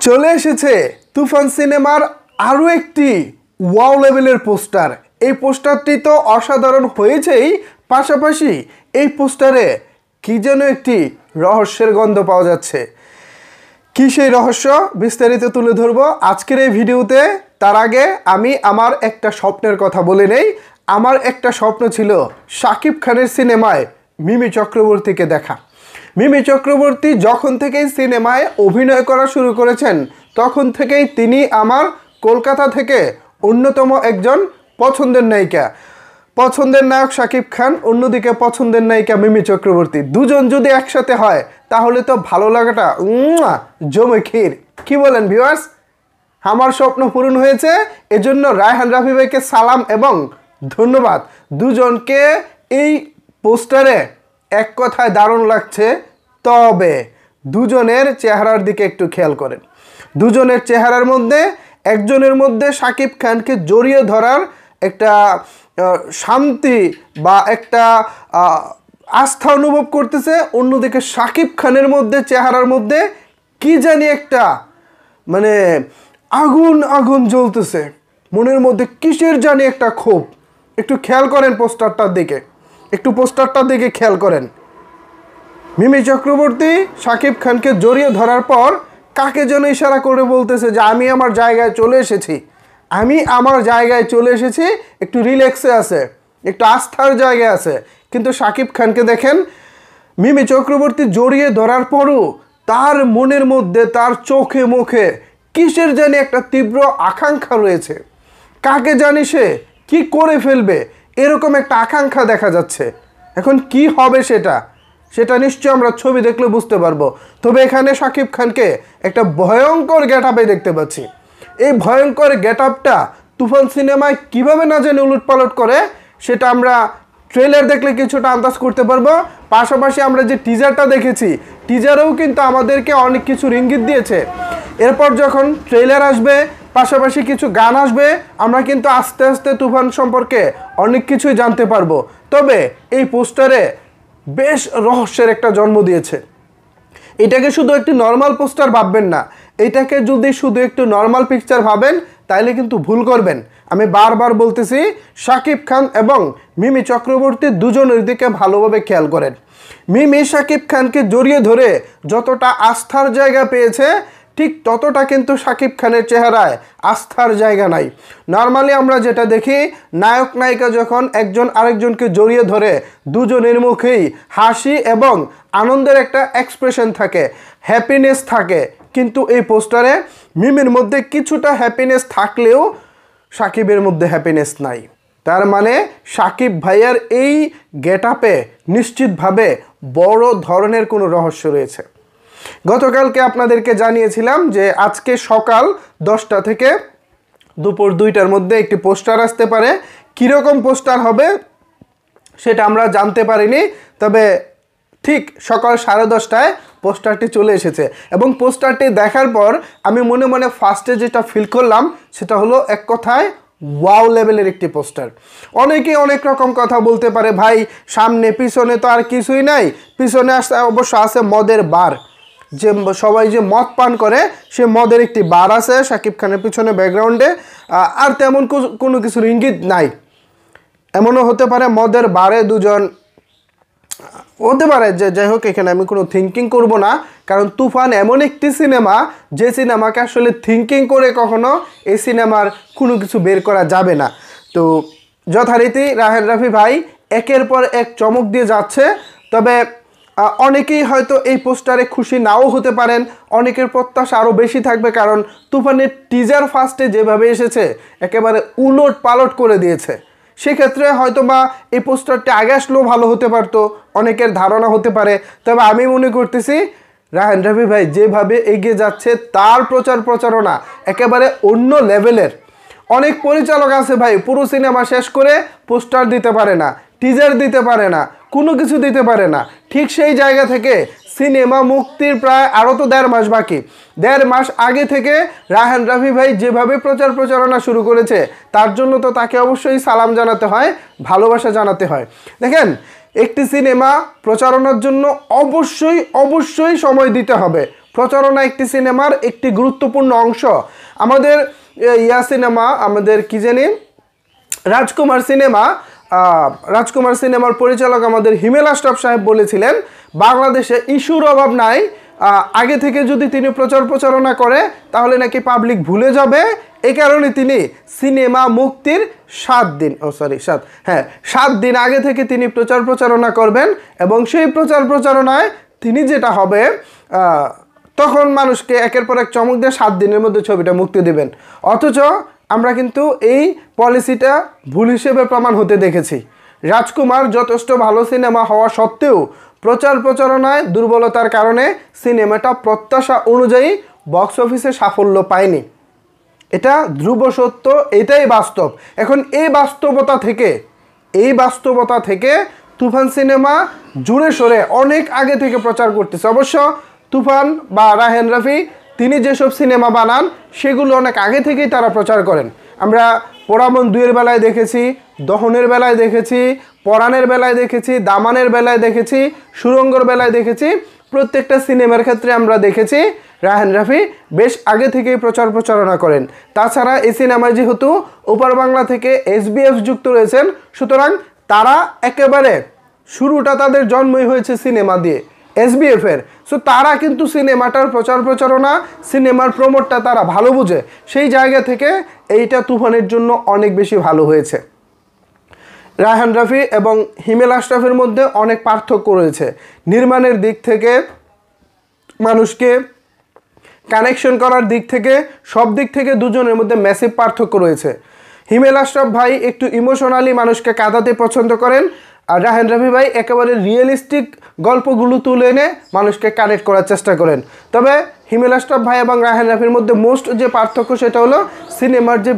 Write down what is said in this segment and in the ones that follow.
চলে এসেছে তুফান সিনেমার আরও একটি ওয়াও লেভেলের পোস্টার। এই পোস্টারটি তো অসাধারণ হয়েছেই, পাশাপাশি এই পোস্টারে কি যেন একটি রহস্যের গন্ধ পাওয়া যাচ্ছে। কি সেই রহস্য বিস্তারিত তুলে ধরবো আজকের এই ভিডিওতে। তার আগে আমি আমার একটা স্বপ্নের কথা বলে নেই। আমার একটা স্বপ্ন ছিল শাকিব খানের সিনেমায় মিমি চক্রবর্তীকে দেখা। মিমি চক্রবর্তী যখন থেকেই সিনেমায় অভিনয় করা শুরু করেছেন তখন থেকেই তিনি আমার কলকাতা থেকে অন্যতম একজন পছন্দের নায়িকা। পছন্দের নায়ক শাকিব খান, অন্যদিকে পছন্দের নায়িকা মিমি চক্রবর্তী। দুজন যদি একসাথে হয় তাহলে তো ভালো লাগাটা জমে ক্ষীর। কি বলেন ভিউয়ার্স? আমার স্বপ্ন পূরণ হয়েছে, এজন্য রায়হান রাফি ভাইকে সালাম এবং ধন্যবাদ। দুজনকে এই পোস্টারে এক কথায় দারুণ লাগছে। তবে দুজনের চেহারার দিকে একটু খেয়াল করেন। দুজনের চেহারার মধ্যে একজনের মধ্যে শাকিব খানকে জড়িয়ে ধরার একটা শান্তি বা একটা আস্থা অনুভব করতেছে, অন্যদিকে শাকিব খানের মধ্যে চেহারার মধ্যে কি জানি একটা মানে আগুন আগুন জ্বলতেছে মনের মধ্যে, কিসের জানি একটা ক্ষোভ। একটু খেয়াল করেন পোস্টারটার দিকে, একটু পোস্টারটার দিকে খেয়াল করেন। মিমি চক্রবর্তী শাকিব খানকে জড়িয়ে ধরার পর কাকে যেন ইশারা করে বলতেছে যে আমি আমার জায়গায় চলে এসেছি, আমি আমার জায়গায় চলে এসেছি, একটু রিল্যাক্সে আছে, একটু আস্থার জায়গায় আছে। কিন্তু শাকিব খানকে দেখেন, মিমি চক্রবর্তী জড়িয়ে ধরার পরও তার মনের মধ্যে, তার চোখে মুখে কিসের জানি একটা তীব্র আকাঙ্ক্ষা রয়েছে। কাকে জানি সে কি করে ফেলবে এরকম একটা আকাঙ্ক্ষা দেখা যাচ্ছে। এখন কি হবে সেটা নিশ্চয় আমরা ছবি দেখলে বুঝতে পারবো। তবে এখানে শাকিব খানকে একটা ভয়ঙ্কর গেটআপে দেখতে পাচ্ছি। এই ভয়ঙ্কর গেটআপটা তুফান সিনেমায় কিভাবে না জানি উলটপালট করে সেটা আমরা ট্রেলার দেখলে কিছুটা আন্দাজ করতে পারবো। পাশাপাশি আমরা যে টিজারটা দেখেছি, টিজারেও কিন্তু আমাদেরকে অনেক কিছু ইঙ্গিত দিয়েছে। এরপর যখন ট্রেলার আসবে, পাশাপাশি কিছু গান আসবে, আমরা কিন্তু আস্তে আস্তে তুফান সম্পর্কে অনেক কিছুই জানতে পারবো। তবে এই পোস্টারে বেশ রহস্যের একটা জন্ম দিয়েছে। এটাকে শুধু একটি নর্মাল পোস্টার ভাববেন না, এটাকে যদি শুধু একটু নর্মাল পিকচার ভাবেন তাইলে কিন্তু ভুল করবেন। আমি বারবার বলতেছি, শাকিব খান এবং মিমি চক্রবর্তী দুজনের দিকে ভালোভাবে খেয়াল করেন। মিমি শাকিব খানকে জড়িয়ে ধরে যতটা আস্থার জায়গা পেয়েছে, ঠিক ততটা কিন্তু শাকিব খানের চেহারায় আস্থার জায়গা নাই। নর্মালি আমরা যেটা দেখি, নায়ক নায়িকা যখন একজন আরেকজনকে জড়িয়ে ধরে দুজনের মুখেই হাসি এবং আনন্দের একটা এক্সপ্রেশন থাকে, হ্যাপিনেস থাকে। কিন্তু এই পোস্টারে মিমির মধ্যে কিছুটা হ্যাপিনেস থাকলেও শাকিবের মধ্যে হ্যাপিনেস নাই। তার মানে শাকিব ভাইয়ার এই গেটআপে নিশ্চিতভাবে বড় ধরনের কোনো রহস্য রয়েছে। গতকালকে আপনাদেরকে জানিয়েছিলাম যে আজকে সকাল 10টা থেকে দুপুর 2টার মধ্যে একটি পোস্টার আসতে পারে। কীরকম পোস্টার হবে সেটা আমরা জানতে পারিনি, তবে ঠিক সকাল 10:30টায় পোস্টারটি চলে এসেছে। এবং পোস্টারটি দেখার পর আমি মনে মনে ফার্স্টে যেটা ফিল করলাম সেটা হলো এক কথায় ওয়াও লেভেলের একটি পোস্টার। অনেকেই অনেক রকম কথা বলতে পারে, ভাই সামনে পিছনে তো আর কিছুই নাই, পিছনে অবশ্য আছে মদের বার, যে সবাই যে মদ পান করে সে মদের একটি বার আছে শাকিব খানের পিছনে ব্যাকগ্রাউন্ডে, আর তেমন কোনো কিছুর ইঙ্গিত নাই। এমনও হতে পারে মদের বারে দুজন হতে পারে, যে যাই হোক এখানে আমি কোনো থিঙ্কিং করব না, কারণ তুফান এমন একটি সিনেমা যে সিনেমাকে আসলে থিঙ্কিং করে কখনো এই সিনেমার কোনো কিছু বের করা যাবে না। তো যথারীতি রায়হান রাফি ভাই একের পর এক চমক দিয়ে যাচ্ছে। তবে অনেকেই হয়তো এই পোস্টারে খুশি নাও হতে পারেন, অনেকের প্রত্যাশা আরও বেশি থাকবে, কারণ তুফানের টিজার ফার্স্টে যেভাবে এসেছে একেবারে উলট পালট করে দিয়েছে। সেক্ষেত্রে হয়তো বা এই পোস্টারটি আগে আসলেও ভালো হতে পারতো, অনেকের ধারণা হতে পারে। তবে আমি মনে করতেছি রায়হান রাফি ভাই যেভাবে এগিয়ে যাচ্ছে তার প্রচারণা একেবারে অন্য লেভেলের। অনেক পরিচালক আছে ভাই, পুরো সিনেমা শেষ করে পোস্টার দিতে পারে না, টিজার দিতে পারে না, কোনো কিছু দিতে পারে না। ঠিক সেই জায়গা থেকে সিনেমা মুক্তির প্রায় আরও তো 1.5 মাস বাকি, 1.5 মাস আগে থেকে রায়হান রাফি ভাই যেভাবে প্রচারণা শুরু করেছে তার জন্য তো তাকে অবশ্যই সালাম জানাতে হয়, ভালোবাসা জানাতে হয়। দেখেন, একটি সিনেমা প্রচারণার জন্য অবশ্যই সময় দিতে হবে, প্রচারণা একটি সিনেমার একটি গুরুত্বপূর্ণ অংশ। আমাদের সিনেমা, আমাদের কি জানি রাজকুমার সিনেমার পরিচালক আমাদের হিমেল আশরাফ সাহেব বলেছিলেন বাংলাদেশে ইস্যুর অভাব নাই, আগে থেকে যদি তিনি প্রচারণা করে তাহলে নাকি পাবলিক ভুলে যাবে। এই কারণে তিনি সিনেমা মুক্তির 7 দিন আগে থেকে তিনি প্রচারণা করবেন এবং সেই প্রচারণায় তিনি যেটা হবে তখন মানুষকে একের পর এক চমক দিয়ে 7 দিনের মধ্যে ছবিটা মুক্তি দেবেন। অথচ আমরা কিন্তু এই পলিসিটা ভুল হিসেবে প্রমাণ হতে দেখেছি। রাজকুমার যথেষ্ট ভালো সিনেমা হওয়া সত্ত্বেও প্রচারণায় দুর্বলতার কারণে সিনেমাটা প্রত্যাশা অনুযায়ী বক্স অফিসে সাফল্য পায়নি। এটা ধ্রুব সত্য, এটাই বাস্তব। এখন এই বাস্তবতা থেকে তুফান সিনেমা জুড়ে সরে অনেক আগে থেকে প্রচার করতেছে। অবশ্য তুফান বা রায়হান রাফি তিনি যেসব সিনেমা বানান সেগুলো অনেক আগে থেকেই তারা প্রচার করেন। আমরা পোড়ামন 2-এর বেলায় দেখেছি, দহনের বেলায় দেখেছি, পরাণের বেলায় দেখেছি, দামানের বেলায় দেখেছি, সুরঙ্গর বেলায় দেখেছি। প্রত্যেকটা সিনেমার ক্ষেত্রে আমরা দেখেছি রায়হান রাফি বেশ আগে থেকেই প্রচারণা করেন। তাছাড়া এই সিনেমায় যেহেতু ওপার বাংলা থেকে SBF যুক্ত রয়েছেন, সুতরাং তারা একেবারে শুরুটা তাদের জন্মই হয়েছে সিনেমা দিয়ে, SBF এর। সো তারা কিন্তু সিনেমাটার প্রচারণা, সিনেমার প্রমোটটা তারা ভালো বুঝে। সেই জায়গা থেকে এইটা তুফানের জন্য অনেক বেশি ভালো হয়েছে। রায়হান রাফি এবং হিমেল আশরাফের মধ্যে অনেক পার্থক্য রয়েছে। নির্মাণের দিক থেকে, মানুষকে কানেকশন করার দিক থেকে, সব দিক থেকে দুজনের মধ্যে ম্যাসিভ পার্থক্য রয়েছে। হিমেল আশরাফ ভাই একটু ইমোশনালি মানুষকে কাঁদাতে পছন্দ করেন, আর রায়হান রাফি ভাই একেবারে রিয়েলিস্টিক গল্পগুলো তুলে এনে মানুষকে কানেক্ট করার চেষ্টা করেন। তবে হিমেল আশরাফ ভাই এবং রায়হান রাফির মধ্যে মোস্ট যে পার্থক্য সেটা হলো সিনেমার যে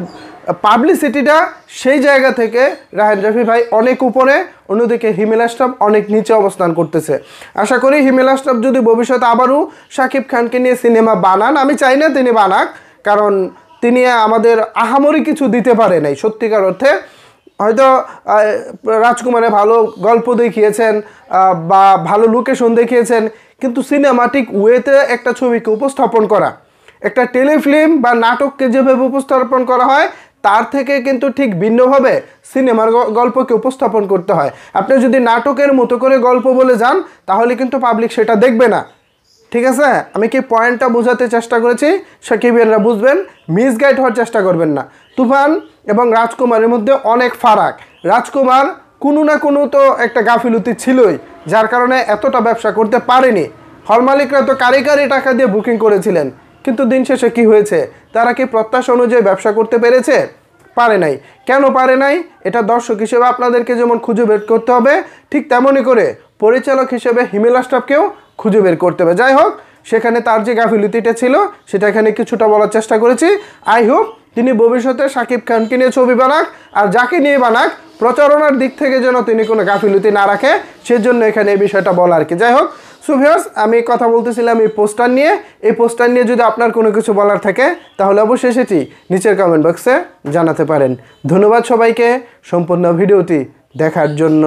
পাবলিসিটিটা, সেই জায়গা থেকে রায়হান রাফি ভাই অনেক উপরে, অন্যদিকে হিমেল আশরাফ অনেক নিচে অবস্থান করতেছে। আশা করি হিমেল আশরাফ যদি ভবিষ্যতে আবারও শাকিব খানকে নিয়ে সিনেমা বানান, আমি চাই না তিনি বানাক, কারণ তিনি আমাদের আহামরি কিছু দিতে পারে নাই সত্যিকার অর্থে। হয়তো রাজকুমারে ভালো গল্প দেখিয়েছেন বা ভালো লোকেশন দেখিয়েছেন, কিন্তু সিনেমাটিক ওয়েতে একটা ছবিকে উপস্থাপন করা, একটা টেলিফিল্ম বা নাটককে যেভাবে উপস্থাপন করা হয় তার থেকে কিন্তু ঠিক ভিন্নভাবে সিনেমার গল্পকে উপস্থাপন করতে হয়। আপনি যদি নাটকের মতো করে গল্প বলে যান তাহলে কিন্তু পাবলিক সেটা দেখবে না। ঠিক আছে, আমি কি পয়েন্টটা বোঝাতে চেষ্টা করেছি? সাকিবিয়ানরা বুঝবেন, মিসগাইড হওয়ার চেষ্টা করবেন না। তুফান এবং রাজকুমারের মধ্যে অনেক ফারাক। রাজকুমার কোনো না কোনো তো একটা গাফিলতি ছিলই, যার কারণে এতটা ব্যবসা করতে পারেনি। হল মালিকরা তো কারি টাকা দিয়ে বুকিং করেছিলেন, কিন্তু দিন শেষে কী হয়েছে? তারা কি প্রত্যাশা অনুযায়ী ব্যবসা করতে পেরেছে? পারে নাই। কেন পারে নাই? এটা দর্শক হিসেবে আপনাদেরকে যেমন খুঁজে বের করতে হবে, ঠিক তেমনই করে পরিচালক হিসেবে হিমেল আশরাফকেও খুঁজে বের করতে হবে। যাই হোক, সেখানে তার যে গাফিলতিটা ছিল সেটা এখানে কিছুটা বলার চেষ্টা করেছি। আই হোপ তিনি ভবিষ্যতে শাকিব খানকে নিয়ে ছবি বানাক, আর যাকে নিয়ে বানাক প্রচারণার দিক থেকে যেন তিনি কোনো গাফিলতি না রাখে, সেজন্য এখানে এই বিষয়টা বলা আর কি। যাই হোক, সো ভিউয়ার্স, আমি কথা বলতেছিলাম এই পোস্টার নিয়ে। এই পোস্টার নিয়ে যদি আপনার কোনো কিছু বলার থাকে তাহলে অবশ্যই সেটি নিচের কমেন্ট বক্সে জানাতে পারেন। ধন্যবাদ সবাইকে সম্পূর্ণ ভিডিওটি দেখার জন্য।